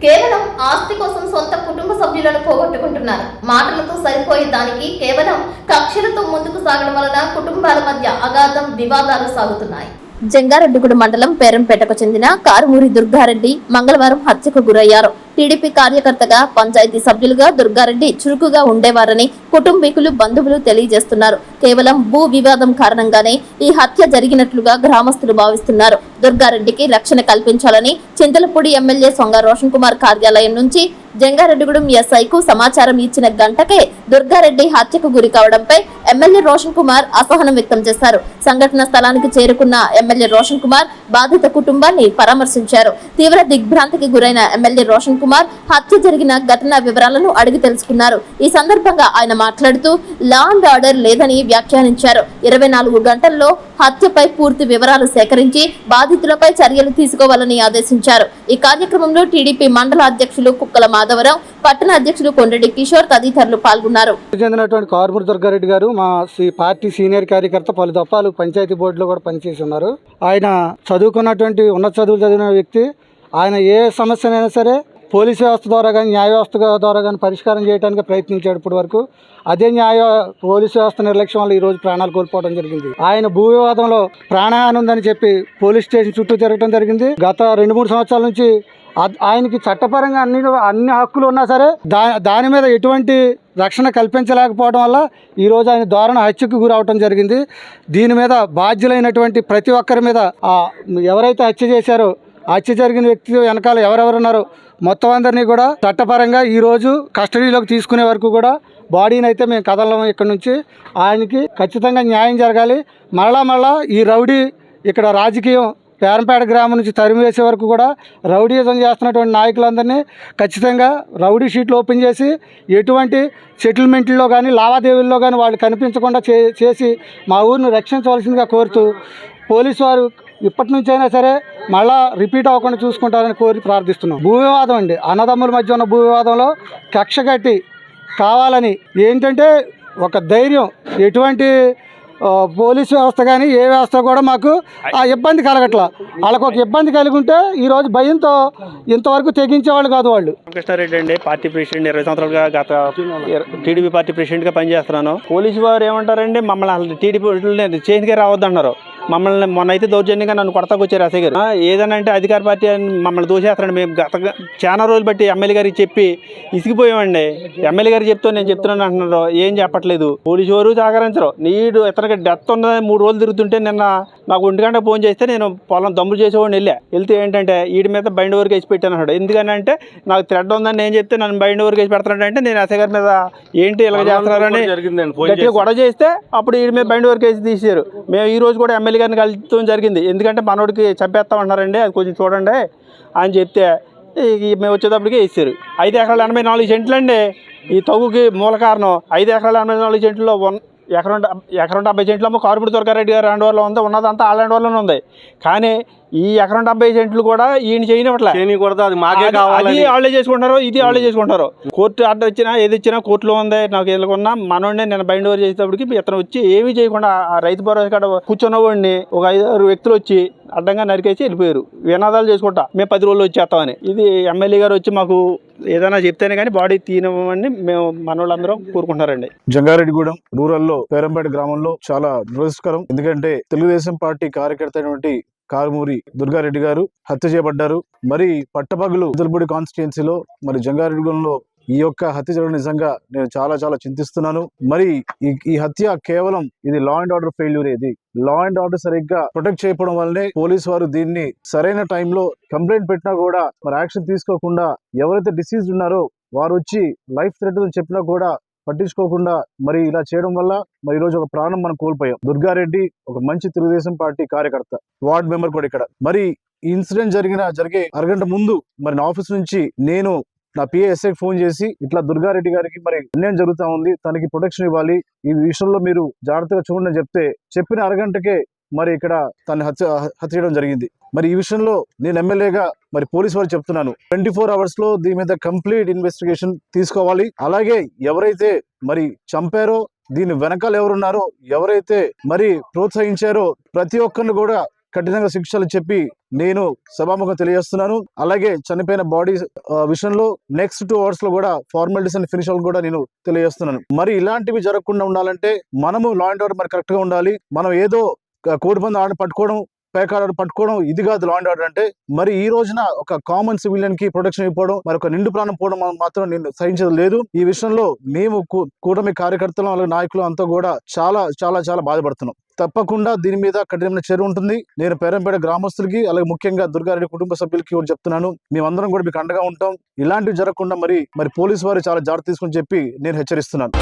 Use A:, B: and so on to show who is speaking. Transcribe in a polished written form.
A: కేవలం ఆస్తి కోసం సొంత కుటుంబ సభ్యులను పోగొట్టుకుంటున్నారు. మాటలతో సరిపోయే దానికి కేవలం కక్షలతో ముందుకు సాగడం వలన కుటుంబాల మధ్య అగాధం వివాదాలు సాగుతున్నాయి. జంగారెడ్డిగూడ మండలం పేరంపేటకు చెందిన కారుమూరి దుర్గారెడ్డి మంగళవారం హత్యకు గురయ్యారు. టీడీపీ కార్యకర్తగా, పంచాయతీ సభ్యులుగా దుర్గారెడ్డి చురుకుగా ఉండేవారని కుటుంబీకులు, బంధువులు తెలియజేస్తున్నారు. కేవలం భూ వివాదం కారణంగానే ఈ హత్య జరిగినట్లుగా గ్రామస్తులు భావిస్తున్నారు. దుర్గారెడ్డికి రక్షణ కల్పించాలని చింతలపూడి ఎమ్మెల్యే సొంగ రోషన్ కుమార్ కార్యాలయం నుంచి జంగారెడ్డిగూడెం ఎస్ఐకు సమాచారం ఇచ్చిన గంటకే దుర్గారెడ్డి హత్యకు గురి కావడంపై ఎమ్మెల్యే రోషన్ కుమార్ అసహనం వ్యక్తం చేశారు. సంఘటన స్థలానికి చేరుకున్న ఎమ్మెల్యే రోషన్ కుమార్ బాధిత కుటుంబాన్ని పరామర్శించారు. తీవ్ర దిగ్భ్రాంతికి గురైన ఎమ్మెల్యే రోషన్ కుమార్ హత్య జరిగిన ఘటన వివరాలను అడిగి తెలుసుకున్నారు. ఈ సందర్భంగా ఆయన మాట్లాడుతూ లా అండ్ ఆర్డర్ లేదని వ్యాఖ్యానించారు. 24 గంటల్లో హత్యపై పూర్తి వివరాలు సేకరించి బాధితులపై చర్యలు తీసుకోవాలని ఆదేశించారు. ఈ కార్యక్రమంలో టీడీపీ మండల అధ్యక్షులు కుక్కల మాధవరావు, పట్టణ అధ్యక్షులు కొండరెడ్డి కిషోర్ తదితరులు పాల్గొన్నారు.
B: చెందినటువంటి కారుమూరి దుర్గారెడ్డి గారు మా పార్టీ సీనియర్ కార్యకర్త, పలు దఫాలు పంచాయతీ బోర్డులో కూడా పనిచేసి ఉన్నారు. ఆయన చదువుకున్నటువంటి ఉన్నత చదువులు చదివిన వ్యక్తి. ఆయన ఏ సమస్యనైనా సరే పోలీసు వ్యవస్థ ద్వారా కానీ, న్యాయ వ్యవస్థ ద్వారా కానీ పరిష్కారం చేయడానికి ప్రయత్నించాడు ఇప్పటి వరకు. అదే పోలీసు వ్యవస్థ నిర్లక్ష్యం వల్ల ఈరోజు ప్రాణాలు కోల్పోవడం జరిగింది. ఆయన భూ వివాదంలో ప్రాణహాని ఉందని చెప్పి పోలీస్ స్టేషన్ చుట్టూ తిరగడం జరిగింది. గత 2-3 సంవత్సరాల నుంచి ఆయనకి చట్టపరంగా అన్ని హక్కులు ఉన్నా సరే దాని మీద ఎటువంటి రక్షణ కల్పించలేకపోవడం వల్ల ఈరోజు ఆయన దారుణ హత్యకు గురవటం జరిగింది. దీని మీద బాధ్యులైనటువంటి ప్రతి ఒక్కరి మీద ఎవరైతే హత్య చేశారో, హత్య జరిగిన వ్యక్తి వెనకాల ఎవరెవరున్నారో మొత్తం అందరినీ కూడా చట్టపరంగా ఈరోజు కస్టడీలోకి తీసుకునే వరకు కూడా బాడీని అయితే మేము కదలం. ఇక్కడ నుంచి ఆయనకి ఖచ్చితంగా న్యాయం జరగాలి. మళ్ళా ఈ రౌడీ ఇక్కడ రాజకీయం పేరంపేట గ్రామం నుంచి తరిమివేసే వరకు కూడా రౌడీజం చేస్తున్నటువంటి నాయకులందరినీ ఖచ్చితంగా రౌడీ షీట్లు ఓపెన్ చేసి ఎటువంటి సెటిల్మెంట్లో కానీ, లావాదేవీల్లో కానీ వాళ్ళు కనిపించకుండా చేసి మా ఊరిని రక్షించవలసిందిగా కోరుతూ పోలీసు వారు ఇప్పటి నుంచైనా సరే మళ్ళా రిపీట్ అవ్వకుండా చూసుకుంటారని కోరి ప్రార్థిస్తున్నాం. భూ వివాదం అండి, అన్నదమ్ముల మధ్య ఉన్న భూ వివాదంలో కక్ష కట్టి కావాలని ఏంటంటే ఒక ధైర్యం, ఎటువంటి పోలీసు వ్యవస్థ కానీ ఏ వ్యవస్థ కూడా మాకు ఆ ఇబ్బంది కలగట్లా. వాళ్ళకు ఒక ఇబ్బంది కలిగి ఉంటే ఈరోజు భయంతో ఇంతవరకు తెగించేవాళ్ళు కాదు వాళ్ళు.
C: కృష్ణారెడ్డి అండి, పార్టీ ప్రెసిడెంట్. 20 సంవత్సరాలుగా గత టీడీపీ పార్టీ ప్రెసిడెంట్గా పనిచేస్తున్నాను. పోలీసు వారు ఏమంటారండి, మమ్మల్ని టీడీపీ చేతికే రావద్దన్నారు. మమ్మల్ని మొన్న అయితే దౌర్జన్యంగా నన్ను కొడతాకు వచ్చారు ఎస్ఐ గారు. ఏదైనా అంటే అధికార పార్టీ మమ్మల్ని దోషేస్తారండి. మేము గత చాలా రోజులు బట్టి ఎమ్మెల్యే గారికి చెప్పి ఇసిగిపోయామండి. ఎమ్మెల్యే గారు చెప్తూ నేను చెప్తున్నాను అంటున్నారు, ఏం చెప్పట్లేదు. పోలీసు వారు సహకరించరు. నీడు ఇతనికి డెత్ ఉన్నది 3 రోజులు తిరుగుతుంటే నిన్న నాకు 1 గంట ఫోన్ చేస్తే నేను పొలం దమ్ములు చేసేవాడిని వెళ్తే ఏంటంటే వీడి మీద బైండ్ వరకు వేసి పెట్టాను అన్నాడు. ఎందుకంటే నాకు థ్రెడ్ ఉందని నేను చెప్తే నన్ను బైండ్ వరకు వేసి పెడతానంటే నేను ఎస్ఐ గారి మీద ఏంటి ఇలా చేస్తున్నారని గట్టిగా గొడవ చేస్తే అప్పుడు వీడి మీద బైండ్ వరకు వేసి తీసారు. మేము ఈ రోజు కూడా ఎమ్మెల్యే గారిని కలుపుతూ జరిగింది. ఎందుకంటే మనోడికి చంపేస్తామంటున్నారండి, అది కొంచెం చూడండి అని చెప్తే మేము వచ్చేటప్పటికి వేసారు. 5 ఎకరాల 84 సెంట్లు అండి ఈ తగుకి మూల కారణం. 5 ఎకరాల 84 సెంట్లో ఎకరం 70 సెంట్లేమో కారుమూరి దుర్గారెడ్డి గారు హ్యాండ్ ఓవర్లో ఉంది, ఉన్నదంతా ఆ హ్యాండ్ ఓవర్లోనే ఉంది. కానీ ఈ ఎకరం 70 సెంట్లు కూడా ఈయన చేయనివ్వట్లే. అది వాళ్ళే చేసుకుంటారు, ఇది వాళ్ళే చేసుకుంటారు. కోర్టు ఆర్డర్ ఇచ్చినా ఏది ఇచ్చినా కోర్టులో ఉంది. నాకు వెళ్ళకున్నా మనోడిని నేను బైండ్ ఓవర్ చేసేటప్పటికి ఇతను వచ్చి ఏమీ చేయకుండా ఆ రైతు భరోసా కాడ కూర్చున్న వాడిని ఒక 5-6 వ్యక్తులు వచ్చి అడ్డంగా నరికేసి వెళ్ళిపోయారు. వినాదాలు చేసుకుంటా మేము 10 రోజులు వచ్చేస్తామని. ఇది ఎమ్మెల్యే గారు వచ్చి మాకు ఏదైనా చెప్తేనే కానీ బాడీ తీయమని మేము మనోళ్ళందరూ కోరుకుంటున్నారండి.
D: జంగారెడ్డిగూడెం రూరల్లో పేరంపేట గ్రామంలో చాలా దురదృష్టకరం. ఎందుకంటే తెలుగుదేశం పార్టీ కార్యకర్త అయినటువంటి కారుమూరి దుర్గారెడ్డి గారు హత్య చేయబడ్డారు. మరి పట్టపగలు చింతలపూడి కాన్స్టిట్యుయెన్సీలో మరి జంగారెడ్డిగూడెంలో ఈ యొక్క హత్య జరగడం నిజంగా నేను చాలా చింతిస్తున్నాను. మరి ఈ హత్య కేవలం ఇది లా అండ్ ఆర్డర్ ఫెయిల్యూర్. ఇది లా అండ్ ఆర్డర్ సరిగ్గా ప్రొటెక్ట్ చేయడం వల్లనే పోలీసు వారు దీన్ని సరైన టైంలో కంప్లైంట్ పెట్టినా కూడా మరి యాక్షన్ తీసుకోకుండా ఎవరైతే డిసీజ్ ఉన్నారో వారు వచ్చి లైఫ్ థ్రెట్ అని చెప్పినా కూడా పట్టించుకోకుండా మరి ఇలా చేయడం వల్ల మరి ఈ రోజు ఒక ప్రాణం మనం కోల్పోయాం. దుర్గారెడ్డి ఒక మంచి తెలుగుదేశం పార్టీ కార్యకర్త, వార్డ్ మెంబర్ కూడా ఇక్కడ. మరి ఈ ఇన్సిడెంట్ జరిగే అరగంట ముందు మరి నా ఆఫీస్ నుంచి నేను నా పిఏఎస్ఐకి ఫోన్ చేసి ఇట్లా దుర్గారెడ్డి గారికి మరి అన్యాయం జరుగుతా ఉంది, తనకి ప్రొటెక్షన్ ఇవ్వాలి, ఈ విషయంలో మీరు జాగ్రత్తగా చూడండి అని చెప్తే చెప్పిన అరగంటకే మరి ఇక్కడ తను హత్య చేయడం జరిగింది. మరి ఈ విషయంలో నేను ఎమ్మెల్యేగా మరి పోలీసు వారు చెప్తున్నాను, 24 hours లో దీని మీద కంప్లీట్ ఇన్వెస్టిగేషన్ తీసుకోవాలి. అలాగే ఎవరైతే మరి చంపారో, దీని వెనకాల ఎవరున్నారో, ఎవరైతే మరి ప్రోత్సహించారో ప్రతి ఒక్కరిని కూడా కఠినంగా శిక్షలు చెప్పి నేను సభాముఖం తెలియజేస్తున్నాను. అలాగే చనిపోయిన బాడీ విషయంలో నెక్స్ట్ 2 hours లో కూడా ఫార్మాలిటీస్ అండ్ ఫినిష్ కూడా నేను తెలియజేస్తున్నాను. మరి ఇలాంటివి జరగకుండా ఉండాలంటే మనము లా అండ్ ఆర్డర్ మరి కరెక్ట్ గా ఉండాలి. మనం ఏదో కోడి పందాలు ఆడ పట్టుకోవడం, పేకాడ పట్టుకోవడం ఇది కాదు లా అండ్ ఆర్డర్ అంటే. మరి ఈ రోజున ఒక కామన్ సివిలియన్ కి ప్రొటెక్షన్ ఇవ్వడం, మరి ఒక నిండు ప్రాణం పోవడం మాత్రం నేను సహించదు లేదు. ఈ విషయంలో మేము కూటమి కార్యకర్తలు అలాగే నాయకులు అంతా కూడా చాలా చాలా చాలా బాధపడుతున్నాం. తప్పకుండా దీని మీద కఠినమైన చర్య ఉంటుంది. నేను పేరంపేట గ్రామస్తులకి అలాగే ముఖ్యంగా దుర్గారెడ్డి కుటుంబ సభ్యులకి కూడా చెప్తున్నాను, మేమందరం కూడా మీకు అండగా ఉంటాం. ఇలాంటివి జరగకుండా మరి పోలీసు వారు చాలా జాగ్రత్త తీసుకుని చెప్పి నేను హెచ్చరిస్తున్నాను.